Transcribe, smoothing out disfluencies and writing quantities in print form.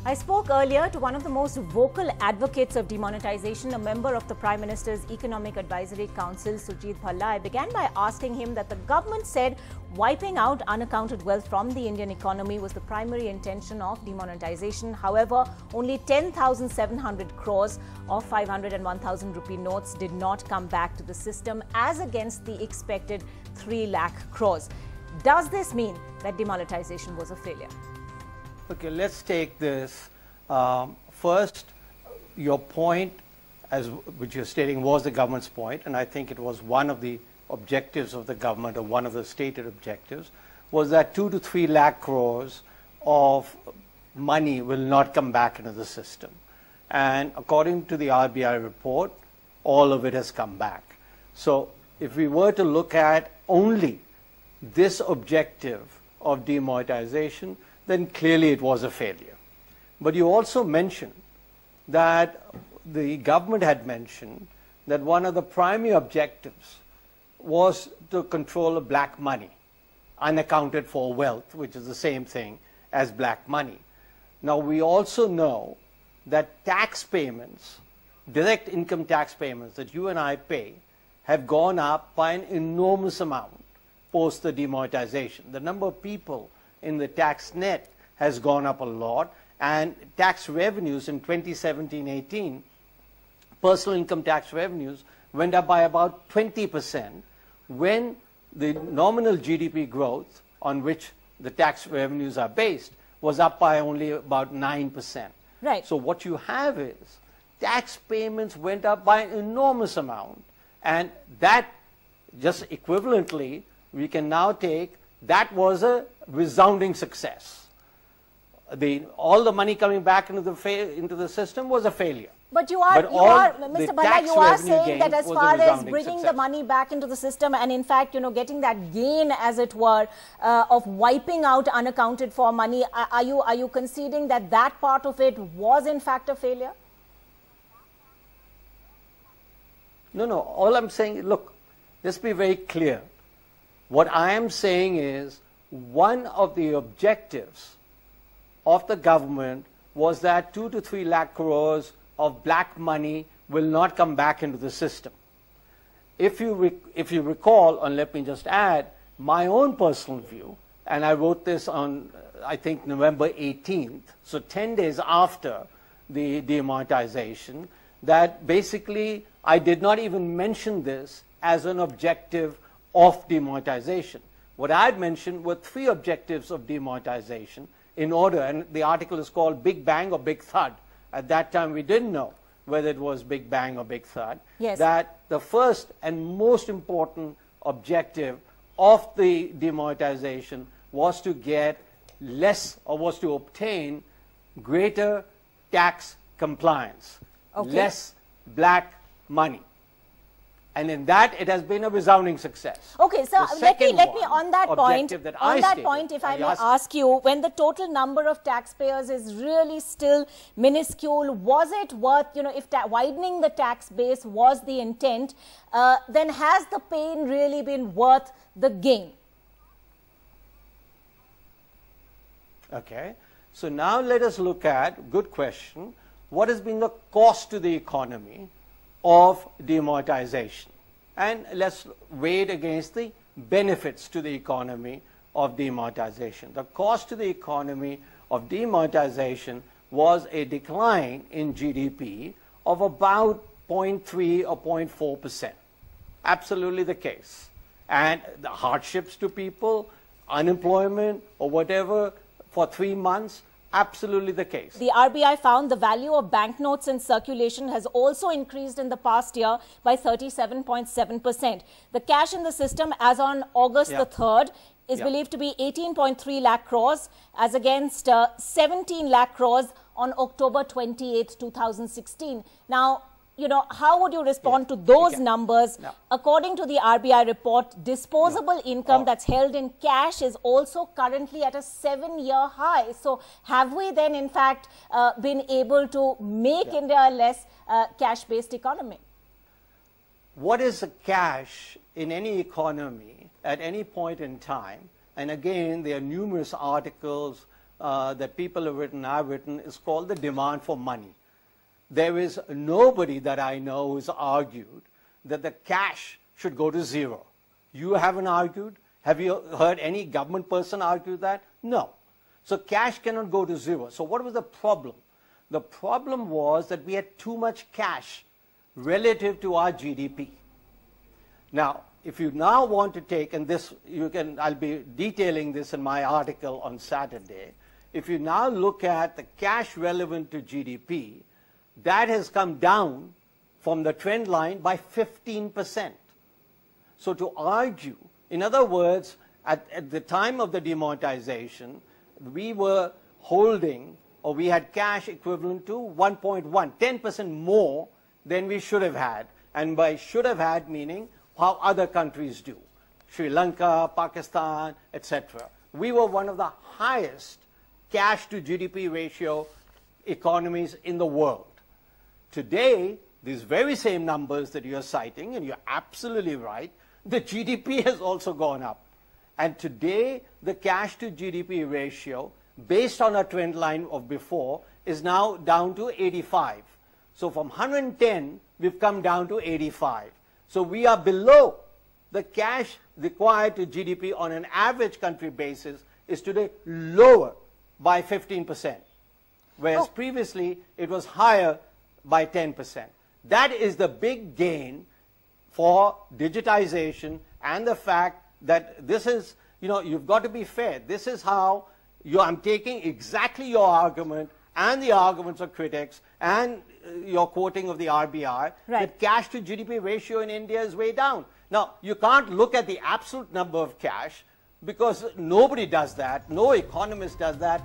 I spoke earlier to one of the most vocal advocates of demonetization, a member of the Prime Minister's Economic Advisory Council, Surjit Bhalla. I began by asking him that the government said wiping out unaccounted wealth from the Indian economy was the primary intention of demonetization. However, only 10,700 crores of 500 and 1,000 rupee notes did not come back to the system as against the expected 3 lakh crores. Does this mean that demonetization was a failure? Okay, let's take this. First, your point, which you're stating, was the government's point, and I think it was one of the objectives of the government, or one of the stated objectives, was that 2 to 3 lakh crores of money will not come back into the system. And according to the RBI report, all of it has come back. So if we were to look at only this objective of demonetization, then clearly it was a failure. But you also mentioned that the government had mentioned that one of the primary objectives was to control the black money, unaccounted for wealth, which is the same thing as black money. Now we also know that tax payments, direct income tax payments that you and I pay, have gone up by an enormous amount post the demonetization. The number of people in the tax net has gone up a lot, and tax revenues in 2017-18, personal income tax revenues went up by about 20%, when the nominal GDP growth on which the tax revenues are based was up by only about 9%. Right. So what you have is tax payments went up by an enormous amount, and that just equivalently we can now take that was a resounding success. All the money coming back into the system was a failure. But you are, Mr. Bhalla, you are saying that as far as bringing the money back into the system and in fact, getting that gain, as it were, of wiping out unaccounted for money, are you conceding that that part of it was in fact a failure? No. All I'm saying, look, let's be very clear. What I am saying is one of the objectives of the government was that 2 to 3 lakh crores of black money will not come back into the system. If you recall, and let me just add, my own personal view, and I wrote this on, I think, November 18th, so 10 days after the demonetization, that basically I did not even mention this as an objective of demonetization. What I had mentioned were 3 objectives of demonetization in order, and the article is called Big Bang or Big Thud. At that time we didn't know whether it was Big Bang or Big Thud. Yes. That the first and most important objective of the demonetization was to get less, or was to obtain greater tax compliance, less black money. And in that, it has been a resounding success. Okay, so let me on that point, if I may ask you, when the total number of taxpayers is really still minuscule, was it worth, if widening the tax base was the intent, then has the pain really been worth the gain? Okay, so now let us look at, good question, what has been the cost to the economy of demonetization, and let's weigh it against the benefits to the economy of demonetization. The cost to the economy of demonetization was a decline in GDP of about 0.3 or 0.4%. Absolutely the case. And the hardships to people, unemployment or whatever for 3 months, absolutely the case. The RBI found the value of banknotes in circulation has also increased in the past year by 37.7%. The cash in the system as on August the 3rd is believed to be 18.3 lakh crores as against 17 lakh crores on October 28, 2016. Now, how would you respond to those numbers? No. According to the RBI report, disposable income that's held in cash is also currently at a 7-year high. So have we then, in fact, been able to make India a less cash-based economy? What is the cash in any economy at any point in time? And again, there are numerous articles that people have written, I've written, is called the demand for money. There is nobody that I know who's argued that the cash should go to zero. You haven't argued? Have you heard any government person argue that? No. So cash cannot go to zero. So what was the problem? The problem was that we had too much cash relative to our GDP. Now, if you now want to take, and this I'll be detailing this in my article on Saturday. If you now look at the cash relevant to GDP, that has come down from the trend line by 15%. So to argue, in other words, at the time of the demonetization, we were holding, or we had cash equivalent to 1.1, 10% more than we should have had. And by should have had, meaning how other countries do. Sri Lanka, Pakistan, etc. We were one of the highest cash to GDP ratio economies in the world. Today, these very same numbers that you're citing, and you're absolutely right, the GDP has also gone up. And today, the cash to GDP ratio, based on a trend line of before, is now down to 85. So from 110, we've come down to 85. So we are below the cash required to GDP on an average country basis is today lower by 15%, whereas previously it was higher by 10%. That is the big gain for digitization, and the fact that this is, you've got to be fair. This is how I'm taking exactly your argument and the arguments of critics and your quoting of the RBI, that cash to GDP ratio in India is way down. Now, you can't look at the absolute number of cash because nobody does that. No economist does that.